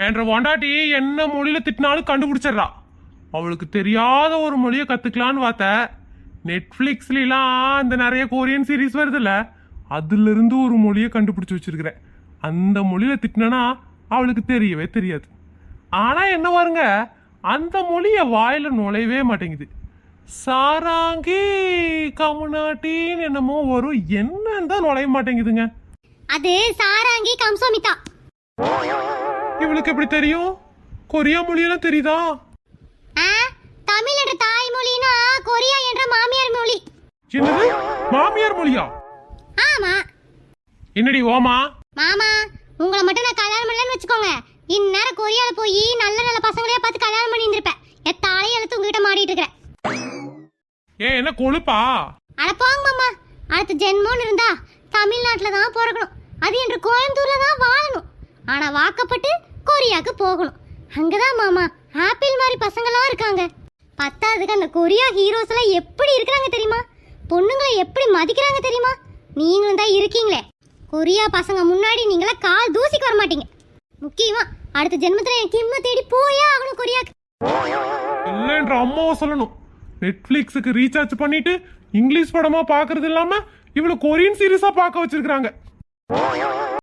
என்ற பொண்டாட்டி என்ன மொழியில திட்டினாலும் கண்டுபிடிச்சிடறா. அவளுக்கு தெரியாத ஒரு மொழியை கத்துக்கலான்னு பார்த்த. நெட்ஃபிளிக்ஸ்லாம் இந்த நிறைய கொரியன் சீரீஸ் வருதுல்ல, அதுல இருந்து ஒரு மொழியை கண்டுபிடிச்சு வச்சிருக்கிறேன். அந்த மொழியில திட்டினா அவளுக்கு தெரியவே தெரியாது. ஆனா என்ன பாருங்க, அந்த மொழிய வாயில நுழையவே மாட்டேங்குது. சாராங்கி கமுனாட்டின்னு என்னமோ வரும், என்னன்னு தான் நுழைய மாட்டேங்குதுங்க. அது சாராங்கி கம்சோமிதா. இவளுக்கு எப்படி தெரியும்? கொரியா மொழியெல்லாம் தெரியுதா? தமிழ் என்ற தாய்மொழினா கொரியா என்ற மாமியார் மொழி. என்னது மாமியார் மொழியா? ஆமா. என்னடி ஓமா? மாமா, உங்களை மட்டும் நான் கல்யாணம் பண்ணலன்னு வச்சுக்கோங்க, இந்நேரம் கொரியால போய் நல்ல நல்ல பசங்களையே பார்த்து கல்யாணம் பண்ணி இருந்திருப்பேன். எத்தாலே எழுத்து உங்ககிட்ட மாடிட்டு இருக்கிறேன். என்ன கொழுப்பா? அட போங்க மாமா, அடுத்த ஜென்மோன்னு இருந்தா தமிழ்நாட்டில் தான் பிறக்கணும், அது என்று கோயம்புத்தூர்ல தான் வாழணும். ஆனா வாக்கப்பட்டு கொரியாவுக்கு போகணும். அங்கதான் மாமா ஆப்பிள் மாதிரி பசங்களாம் இருக்காங்க. பத்தாவதுக்கு அந்த கொரியா ஹீரோஸ் எல்லாம் எப்படி இருக்கிறாங்க தெரியுமா? பொண்ணுங்களை எப்படி மதிக்கிறாங்க தெரியுமா? நீங்களும் தான் இருக்கீங்களே, கொரியா பசங்க முன்னாடி நீங்களா கால் தூசிக்கு வர மாட்டீங்க. முக்கியமா அடுத்த ஜென்மத்துல என் கிம்ம தேடி போயே ஆகணும் கொரியாக்கு. இல்லைன்ற அம்மாவை சொல்லணும். நெட்ஃபிளிக்ஸுக்கு ரீசார்ஜ் பண்ணிட்டு இங்கிலீஷ் படமா பாக்குறது இல்லாம இவ்வளவு கொரியன் சீரீஸா பார்க்க வச்சிருக்காங்க.